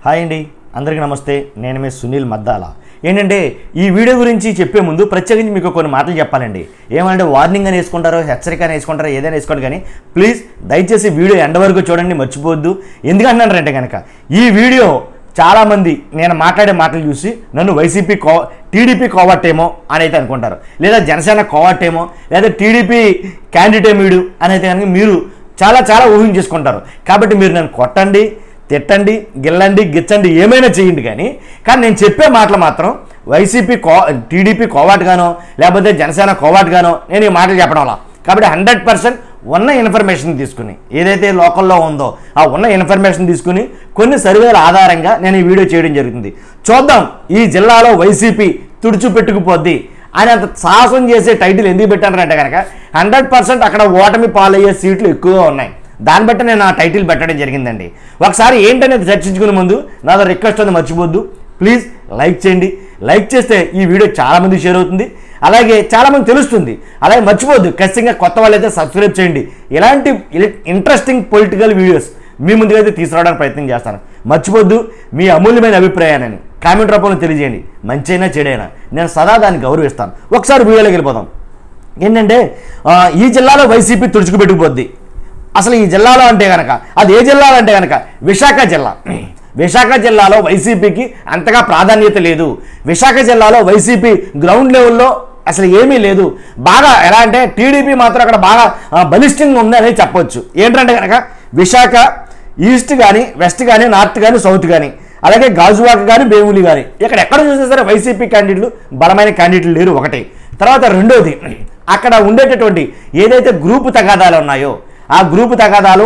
Hi అండి, అందరికీ నమస్తే. నేను మీ సునీల్ మద్దాల. ఏంటంటే ఈ వీడియో గురించి చెప్పే ముందు ప్రత్యేకించి మీకు కొన్ని మాటలు చెప్పాలండి. ఏమంటే వార్నింగ్ అని వేసుకుంటారో, హెచ్చరిక అని వేసుకుంటారో, ఏదైనా వేసుకోండి, కానీ ప్లీజ్ దయచేసి వీడియో ఎండ్ వరకు చూడండి, మర్చిపోవద్దు. ఎందుకంటున్నారంటే కనుక ఈ వీడియో చాలామంది నేను మాట్లాడే మాటలు చూసి నన్ను టీడీపీ కోవట్టేమో అని అయితే అనుకుంటారు, లేదా జనసేన కోవట్టేమో, లేదా టీడీపీ క్యాండిడేట్ వీడు అని అయితే కనుక మీరు చాలా ఊహించేసుకుంటారు. కాబట్టి మీరు నన్ను కొట్టండి, తిట్టండి, గిల్లండి, గిచ్చండి, ఏమైనా చేయండి, కానీ నేను చెప్పే మాటలు మాత్రం టీడీపీ కోవాట్గానో లేకపోతే జనసేన కోవాట్గానో నేను ఈ మాటలు చెప్పడం వల్ల. కాబట్టి 100% ఉన్న ఇన్ఫర్మేషన్ తీసుకుని, ఏదైతే లోకల్లో ఉందో ఆ ఉన్న ఇన్ఫర్మేషన్ తీసుకుని కొన్ని సర్వేల ఆధారంగా నేను ఈ వీడియో చేయడం జరుగుతుంది. చూద్దాం ఈ జిల్లాలో వైసీపీ తుడిచిపెట్టుకుపోద్ది అని అంత సాహసం చేసే టైటిల్ ఎందుకు పెట్టానంటే కనుక 100% అక్కడ ఓటమి పాలయ్యే సీట్లు ఎక్కువగా ఉన్నాయి. దాన్ని బట్టి నేను ఆ టైటిల్ పెట్టడం జరిగిందండి. ఒకసారి ఏంటనేది చర్చించుకునే ముందు నాదో రిక్వెస్ట్ ఉంది, మర్చిపోద్దు, ప్లీజ్ లైక్ చేయండి. లైక్ చేస్తే ఈ వీడియో చాలామంది షేర్ అవుతుంది, అలాగే చాలామంది తెలుస్తుంది. అలాగే మర్చిపోద్దు, ఖచ్చితంగా కొత్త వాళ్ళైతే సబ్స్క్రైబ్ చేయండి. ఇలాంటి ఇంట్రెస్టింగ్ పొలిటికల్ వీడియోస్ మీ ముందుకైతే తీసుకురావడానికి ప్రయత్నం చేస్తాను. మర్చిపోద్దు, మీ అమూల్యమైన అభిప్రాయాన్ని కామెంట్ రూపంలో తెలియజేయండి. మంచైనా చెడైనా నేను సదా దాన్ని గౌరవిస్తాను. ఒకసారి వీడియోలోకి వెళ్ళిపోదాం. ఏంటంటే ఈ జిల్లాలో వైసీపీ తుడుచుకుపెట్టుకుపోద్ది. అసలు ఈ జిల్లాలో అంటే కనుక అది ఏ జిల్లాలో అంటే కనుక విశాఖ జిల్లా. విశాఖ జిల్లాలో వైసీపీకి అంతగా ప్రాధాన్యత లేదు. విశాఖ జిల్లాలో వైసీపీ గ్రౌండ్ లెవెల్లో అసలు ఏమీ లేదు. బాగా ఎలా అంటే టీడీపీ మాత్రం అక్కడ బాగా బలిష్టంగా ఉంది అనేది చెప్పవచ్చు. ఏంటంటే కనుక విశాఖ ఈస్ట్ కానీ, వెస్ట్ కానీ, నార్త్ కానీ, సౌత్ కానీ, అలాగే గాజువాక కానీ, బేవులి కానీ, ఇక్కడ ఎక్కడ చూసినా సరే వైసీపీ క్యాండిడేట్లు బలమైన క్యాండిడేట్లు లేరు ఒకటి. తర్వాత రెండోది, అక్కడ ఉండేటటువంటి ఏదైతే గ్రూపు తగాదాలు ఉన్నాయో ఆ గ్రూపు తగాదాలు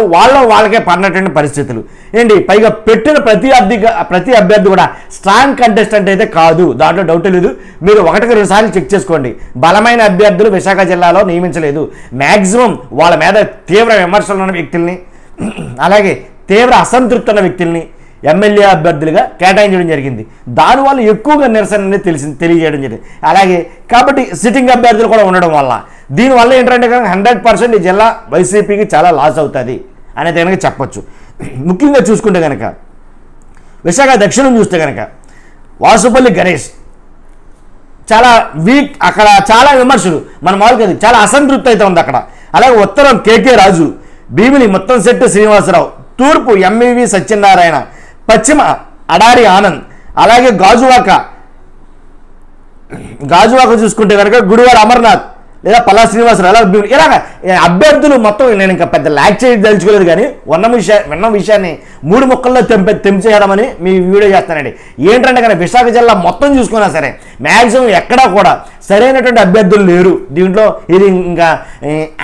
వాళ్ళకే పడినటువంటి పరిస్థితులు ఏంటి. పైగా పెట్టిన ప్రతి అభ్యర్థి కూడా స్ట్రాంగ్ కంటెస్టెంట్ అయితే కాదు, దాంట్లో డౌట్ లేదు. మీరు 1-2 సార్లు చెక్ చేసుకోండి. బలమైన అభ్యర్థులు విశాఖ జిల్లాలో నియమించలేదు. మ్యాక్సిమం వాళ్ళ మీద తీవ్ర విమర్శలు ఉన్న వ్యక్తుల్ని, అలాగే తీవ్ర అసంతృప్తి ఉన్న వ్యక్తుల్ని ఎమ్మెల్యే అభ్యర్థులుగా కేటాయించడం జరిగింది. దానివల్ల ఎక్కువగా నిరసన అనేది తెలియజేయడం జరిగింది. అలాగే కాబట్టి సిట్టింగ్ అభ్యర్థులు కూడా ఉండడం వల్ల దీనివల్ల ఏంటంటే కనుక 100% ఈ జిల్లా వైసీపీకి చాలా లాస్ అవుతుంది అనేది కనుక చెప్పొచ్చు. ముఖ్యంగా చూసుకుంటే కనుక విశాఖ దక్షిణం చూస్తే కనుక వాసుపల్లి గణేష్ చాలా వీక్, అక్కడ చాలా విమర్శలు, మన మామూలుగా చాలా అసంతృప్తి అయితే ఉంది అక్కడ. అలాగే ఉత్తరం కేకే రాజు, భీమిలి ముత్తంశెట్టి శ్రీనివాసరావు, తూర్పు ఎంఈవి సత్యనారాయణ, పశ్చిమ అడారి ఆనంద్, అలాగే గాజువాక చూసుకుంటే కనుక గుడివాడ అమర్నాథ్ లేదా పల్లా శ్రీనివాసరావు, ఇలాగ అభ్యర్థులు మొత్తం నేను ఇంకా పెద్ద ల్యాక్ చేయదలుచుకోలేదు, కానీ విన్న విషయాన్ని 3 ముక్కల్లో తెంచేయడమని మీ వీడియో చేస్తానండి. ఏంటంటే కానీ విశాఖ జిల్లా మొత్తం చూసుకున్నా సరే మ్యాక్సిమం ఎక్కడా కూడా సరైనటువంటి అభ్యర్థులు లేరు. దీంట్లో ఇది ఇంకా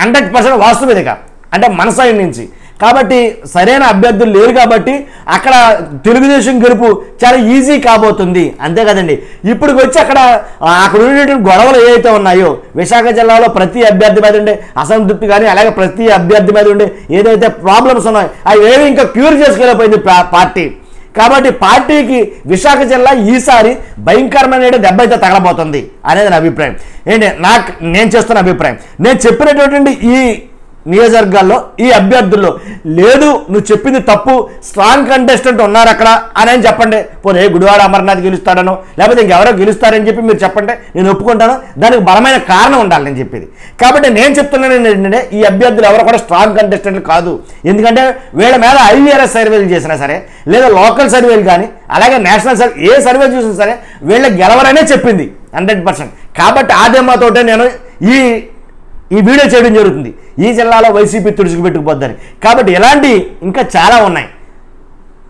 100% వాస్తవిక అంటే మన సైడ్ నుంచి. కాబట్టి సరైన అభ్యర్థులు లేరు కాబట్టి అక్కడ తెలుగుదేశం గెలుపు చాలా ఈజీ కాబోతుంది. అంతే కదండి. ఇప్పుడు వచ్చి అక్కడ ఉండేటువంటి గొడవలు ఏవైతే ఉన్నాయో విశాఖ జిల్లాలో ప్రతి అభ్యర్థి మీద ఉండే అసంతృప్తి కానీ, అలాగే ప్రతి అభ్యర్థి మీద ఉండే ఏదైతే ప్రాబ్లమ్స్ ఉన్నాయో అవి ఏవి ఇంకా క్యూర్ చేసుకోలేకపోయింది పార్టీ. కాబట్టి పార్టీకి విశాఖ జిల్లా ఈసారి భయంకరమైన దెబ్బ అయితే తగలబోతుంది అనేది నా అభిప్రాయం. నేను చేస్తున్న అభిప్రాయం. నేను చెప్పినటువంటి ఈ నియోజకవర్గాల్లో ఈ అభ్యర్థుల్లో లేదు నువ్వు చెప్పింది తప్పు, స్ట్రాంగ్ కంటెస్టెంట్ ఉన్నారు అక్కడ అని చెప్పండి. పోనీ గుడివాడ అమర్నాథ్ గెలుస్తాడనో లేకపోతే ఇంకెవరో గెలుస్తారని చెప్పి మీరు చెప్పంటే నేను ఒప్పుకుంటాను. దానికి బలమైన కారణం ఉండాలి నేను చెప్పేది. కాబట్టి నేను చెప్తున్నాను ఏంటంటే ఈ అభ్యర్థులు ఎవరు కూడా స్ట్రాంగ్ కంటెస్టెంట్లు కాదు. ఎందుకంటే వీళ్ళ మీద IVRS సర్వేలు చేసినా సరే, లేదా లోకల్ సర్వేలు కానీ, అలాగే నేషనల్ ఏ సర్వే చూసినా సరే వీళ్ళ గెలవరనే చెప్పింది 100%. కాబట్టి ఆ ధీమాతోటే నేను ఈ వీడియో చేయడం జరుగుతుంది. ఈ జిల్లాలో వైసీపీ తుడుచుకుపెట్టుకుపోద్దని. కాబట్టి ఇలాంటి ఇంకా చాలా ఉన్నాయి.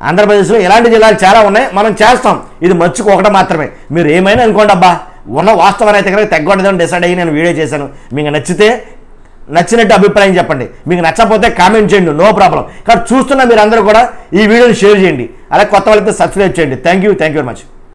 ఆంధ్రప్రదేశ్లో ఇలాంటి జిల్లాలు చాలా ఉన్నాయి. మనం చేస్తాం. ఇది మర్చిపోకడం మాత్రమే. మీరు ఏమైనా అనుకోండి, అబ్బా ఉన్న వాస్తవాన్ని అయితే కనుక తగ్గొడదని డిసైడ్ అయ్యి నేను వీడియో చేశాను. మీకు నచ్చినట్టు అభిప్రాయం చెప్పండి. మీకు నచ్చకపోతే కామెంట్ చేయండి, నో ప్రాబ్లం. కానీ చూస్తున్న మీరు అందరూ కూడా ఈ వీడియోని షేర్ చేయండి. అలాగే కొత్త వాళ్ళైతే సబ్స్క్రైబ్ చేయండి. Thank you very much.